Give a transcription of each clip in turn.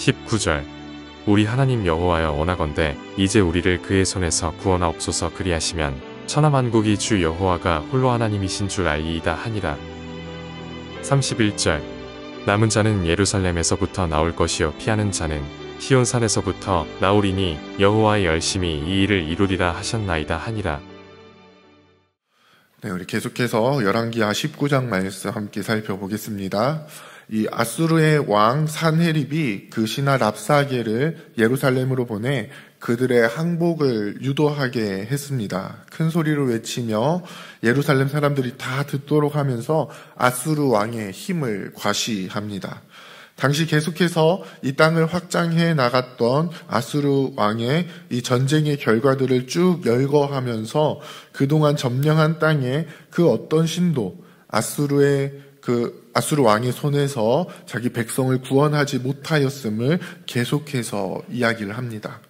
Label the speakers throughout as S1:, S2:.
S1: 19절. 우리 하나님 여호와여 원하건대 이제 우리를 그의 손에서 구원하옵소서. 그리하시면 천하만국이 주 여호와가 홀로 하나님이신 줄 알리이다 하니라. 31절. 남은 자는 예루살렘에서부터 나올 것이요 피하는 자는 시온산에서부터 나오리니 여호와의 열심히 이 일을 이루리라 하셨나이다 하니라.
S2: 네, 우리 계속해서 열왕기하 19장 말씀 함께 살펴보겠습니다. 이 아수르의 왕 산헤립이 그 신하 랍사게를 예루살렘으로 보내 그들의 항복을 유도하게 했습니다. 큰 소리로 외치며 예루살렘 사람들이 다 듣도록 하면서 아수르 왕의 힘을 과시합니다. 당시 계속해서 이 땅을 확장해 나갔던 아수르 왕의 이 전쟁의 결과들을 쭉 열거하면서 그동안 점령한 땅에 그 어떤 신도 아수르 왕의 손에서 자기 백성을 구원하지 못하였음을 계속해서 이야기를 합니다.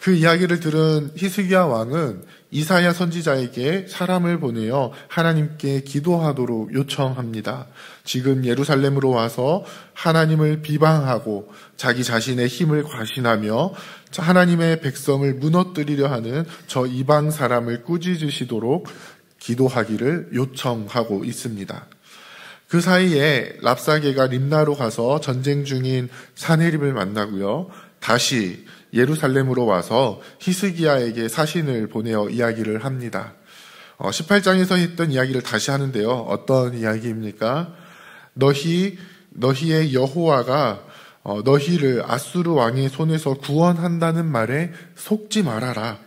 S2: 그 이야기를 들은 히스기야 왕은 이사야 선지자에게 사람을 보내어 하나님께 기도하도록 요청합니다. 지금 예루살렘으로 와서 하나님을 비방하고 자기 자신의 힘을 과신하며 하나님의 백성을 무너뜨리려 하는 저 이방 사람을 꾸짖으시도록 기도하기를 요청하고 있습니다. 그 사이에 랍사게가 림나로 가서 전쟁 중인 산헤립을 만나고요. 다시 예루살렘으로 와서 히스기야에게 사신을 보내어 이야기를 합니다. 18장에서 했던 이야기를 다시 하는데요. 어떤 이야기입니까? 너희의 여호와가 너희를 아수르 왕의 손에서 구원한다는 말에 속지 말아라.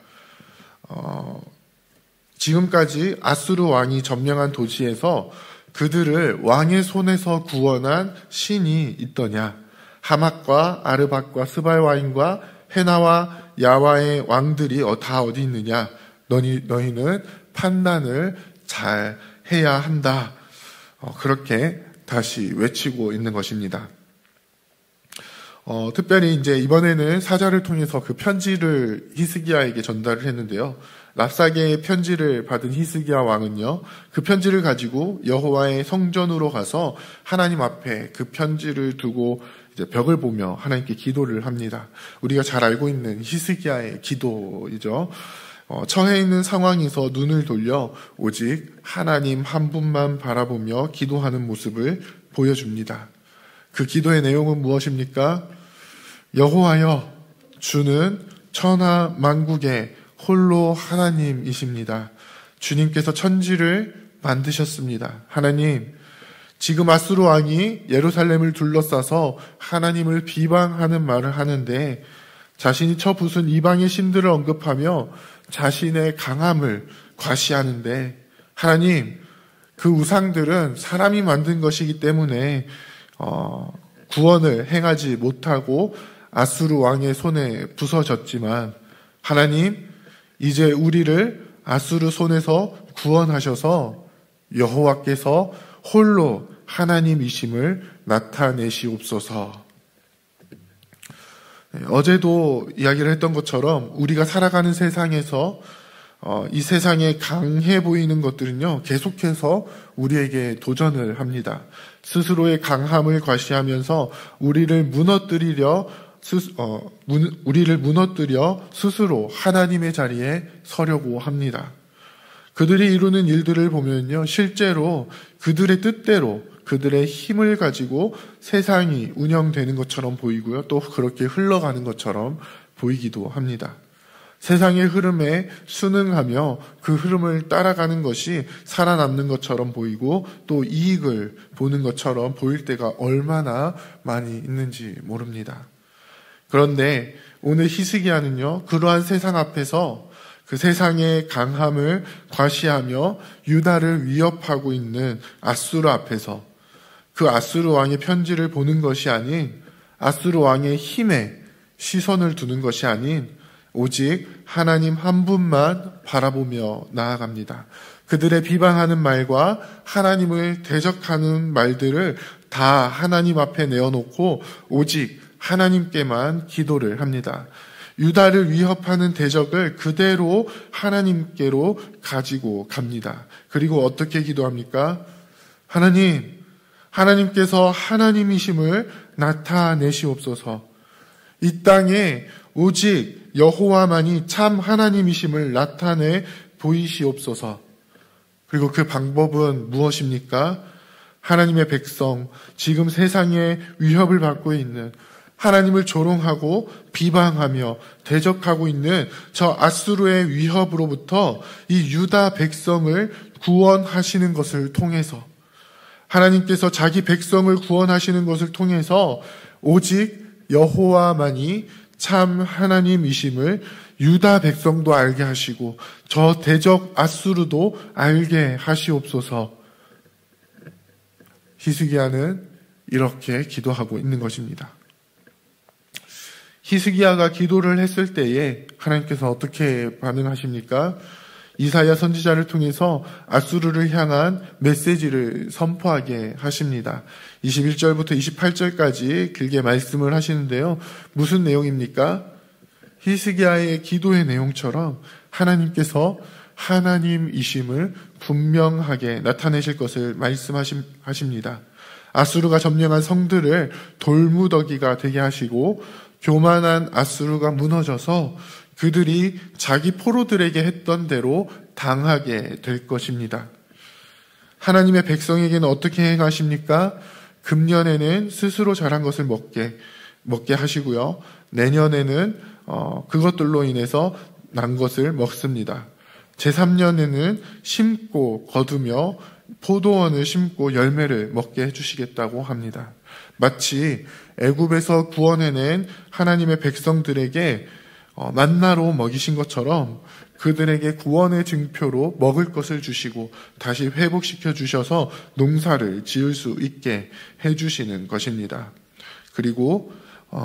S2: 지금까지 아수르 왕이 점령한 도시에서 그들을 왕의 손에서 구원한 신이 있더냐? 하맛과 아르밧과 스발와인과 헤나와 야와의 왕들이 다 어디 있느냐? 너희는 판단을 잘 해야 한다. 그렇게 다시 외치고 있는 것입니다. 특별히 이제 이번에는 사자를 통해서 그 편지를 히스기야에게 전달을 했는데요. 랍사게의 편지를 받은 히스기야 왕은요, 그 편지를 가지고 여호와의 성전으로 가서 하나님 앞에 그 편지를 두고 이제 벽을 보며 하나님께 기도를 합니다. 우리가 잘 알고 있는 히스기야의 기도이죠. 처해 있는 상황에서 눈을 돌려 오직 하나님 한 분만 바라보며 기도하는 모습을 보여줍니다. 그 기도의 내용은 무엇입니까? 여호와여, 주는 천하 만국의 홀로 하나님이십니다. 주님께서 천지를 만드셨습니다. 하나님, 지금 아수르 왕이 예루살렘을 둘러싸서 하나님을 비방하는 말을 하는데 자신이 쳐부순 이방의 신들을 언급하며 자신의 강함을 과시하는데 하나님, 그 우상들은 사람이 만든 것이기 때문에 구원을 행하지 못하고 아수르 왕의 손에 부서졌지만 하나님, 이제 우리를 아수르 손에서 구원하셔서 여호와께서 홀로 하나님이심을 나타내시옵소서. 어제도 이야기를 했던 것처럼 우리가 살아가는 세상에서 이 세상에 강해 보이는 것들은요, 계속해서 우리에게 도전을 합니다. 스스로의 강함을 과시하면서 우리를 무너뜨려 스스로 하나님의 자리에 서려고 합니다. 그들이 이루는 일들을 보면요, 실제로 그들의 뜻대로 그들의 힘을 가지고 세상이 운영되는 것처럼 보이고요, 또 그렇게 흘러가는 것처럼 보이기도 합니다. 세상의 흐름에 순응하며 그 흐름을 따라가는 것이 살아남는 것처럼 보이고 또 이익을 보는 것처럼 보일 때가 얼마나 많이 있는지 모릅니다. 그런데 오늘 히스기야는요, 그러한 세상 앞에서 그 세상의 강함을 과시하며 유다를 위협하고 있는 아수르 앞에서 그 아수르 왕의 편지를 보는 것이 아닌 아수르 왕의 힘에 시선을 두는 것이 아닌 오직 하나님 한 분만 바라보며 나아갑니다. 그들의 비방하는 말과 하나님을 대적하는 말들을 다 하나님 앞에 내어놓고 오직 하나님께만 기도를 합니다. 유다를 위협하는 대적을 그대로 하나님께로 가지고 갑니다. 그리고 어떻게 기도합니까? 하나님께서 하나님이심을 나타내시옵소서. 이 땅에 오직 여호와만이 참 하나님이심을 나타내 보이시옵소서. 그리고 그 방법은 무엇입니까? 하나님의 백성, 지금 세상에 위협을 받고 있는, 하나님을 조롱하고 비방하며 대적하고 있는 저 아수르의 위협으로부터 이 유다 백성을 구원하시는 것을 통해서, 하나님께서 자기 백성을 구원하시는 것을 통해서 오직 여호와만이 참 하나님이심을 유다 백성도 알게 하시고 저 대적 아수르도 알게 하시옵소서. 히스기야는 이렇게 기도하고 있는 것입니다. 히스기야가 기도를 했을 때에 하나님께서 어떻게 반응하십니까? 이사야 선지자를 통해서 아수르를 향한 메시지를 선포하게 하십니다. 21절부터 28절까지 길게 말씀을 하시는데요. 무슨 내용입니까? 히스기야의 기도의 내용처럼 하나님께서 하나님이심을 분명하게 나타내실 것을 말씀하십니다. 아수르가 점령한 성들을 돌무더기가 되게 하시고 교만한 아수르가 무너져서 그들이 자기 포로들에게 했던 대로 당하게 될 것입니다. 하나님의 백성에게는 어떻게 행하십니까? 금년에는 스스로 자란 것을 먹게 하시고요. 내년에는 그것들로 인해서 난 것을 먹습니다. 제3년에는 심고 거두며 포도원을 심고 열매를 먹게 해주시겠다고 합니다. 마치 애굽에서 구원해낸 하나님의 백성들에게 만나로 먹이신 것처럼 그들에게 구원의 증표로 먹을 것을 주시고 다시 회복시켜 주셔서 농사를 지을 수 있게 해주시는 것입니다. 그리고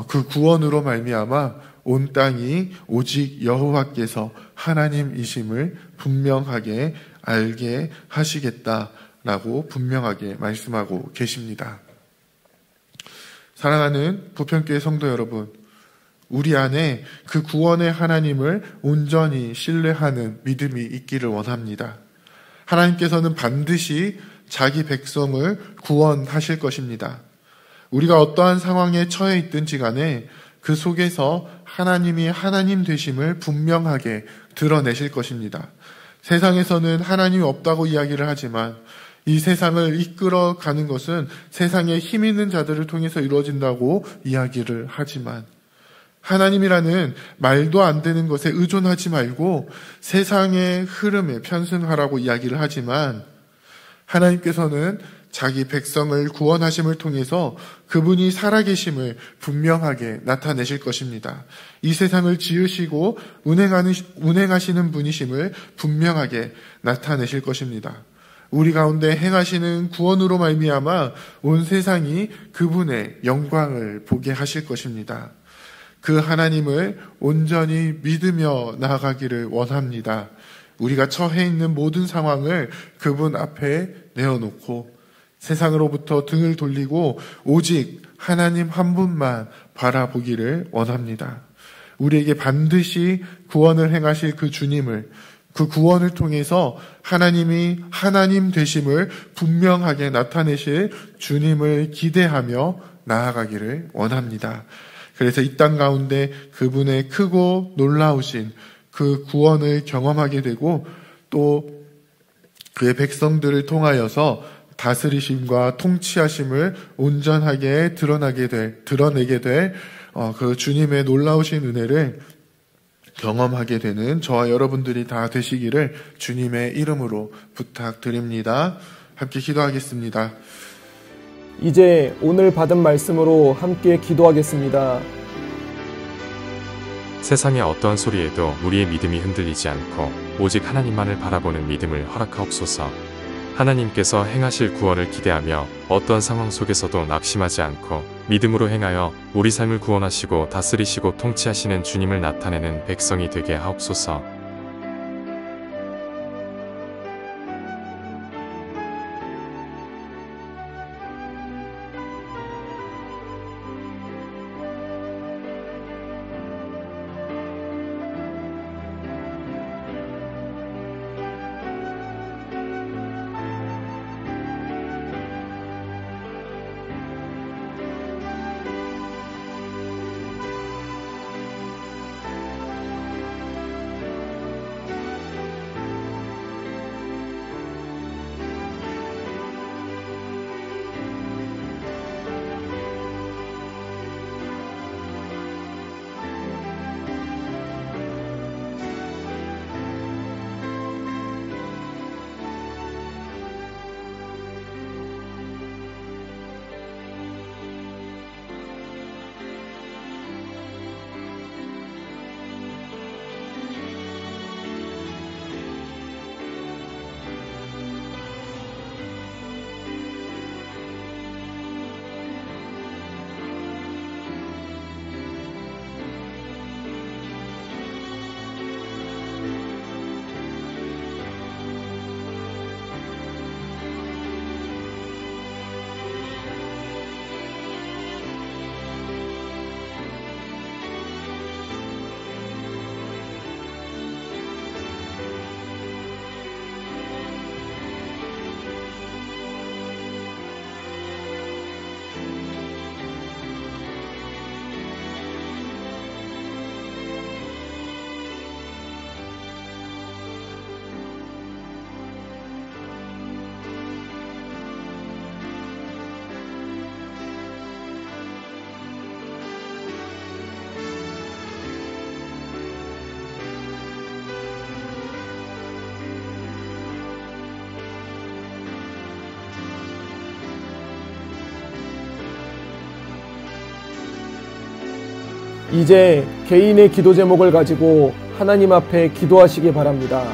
S2: 그 구원으로 말미암아 온 땅이 오직 여호와께서 하나님이심을 분명하게 알게 하시겠다라고 분명하게 말씀하고 계십니다. 사랑하는 부평교회 성도 여러분, 우리 안에 그 구원의 하나님을 온전히 신뢰하는 믿음이 있기를 원합니다. 하나님께서는 반드시 자기 백성을 구원하실 것입니다. 우리가 어떠한 상황에 처해 있든지 간에 그 속에서 하나님이 하나님 되심을 분명하게 드러내실 것입니다. 세상에서는 하나님이 없다고 이야기를 하지만 이 세상을 이끌어가는 것은 세상에 힘 있는 자들을 통해서 이루어진다고 이야기를 하지만 하나님이라는 말도 안 되는 것에 의존하지 말고 세상의 흐름에 편승하라고 이야기를 하지만 하나님께서는 자기 백성을 구원하심을 통해서 그분이 살아계심을 분명하게 나타내실 것입니다. 이 세상을 지으시고 운행하시는 분이심을 분명하게 나타내실 것입니다. 우리 가운데 행하시는 구원으로 말미암아 온 세상이 그분의 영광을 보게 하실 것입니다. 그 하나님을 온전히 믿으며 나아가기를 원합니다. 우리가 처해 있는 모든 상황을 그분 앞에 내어놓고 세상으로부터 등을 돌리고 오직 하나님 한 분만 바라보기를 원합니다. 우리에게 반드시 구원을 행하실 그 주님을, 그 구원을 통해서 하나님이 하나님 되심을 분명하게 나타내실 주님을 기대하며 나아가기를 원합니다. 그래서 이 땅 가운데 그분의 크고 놀라우신 그 구원을 경험하게 되고 또 그의 백성들을 통하여서 다스리심과 통치하심을 온전하게 드러내게 될 그 주님의 놀라우신 은혜를 경험하게 되는 저와 여러분들이 다 되시기를 주님의 이름으로 부탁드립니다. 함께 기도하겠습니다.
S3: 이제 오늘 받은 말씀으로 함께 기도하겠습니다.
S1: 세상의 어떠한 소리에도 우리의 믿음이 흔들리지 않고 오직 하나님만을 바라보는 믿음을 허락하옵소서. 하나님께서 행하실 구원을 기대하며 어떠한 상황 속에서도 낙심하지 않고 믿음으로 행하여 우리 삶을 구원하시고 다스리시고 통치하시는 주님을 나타내는 백성이 되게 하옵소서.
S3: 이제 개인의 기도 제목을 가지고 하나님 앞에 기도하시기 바랍니다.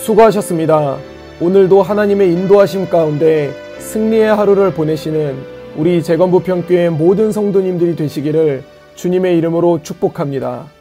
S3: 수고하셨습니다. 오늘도 하나님의 인도하심 가운데 승리의 하루를 보내시는 우리 재건부평교회 모든 성도님들이 되시기를 주님의 이름으로 축복합니다.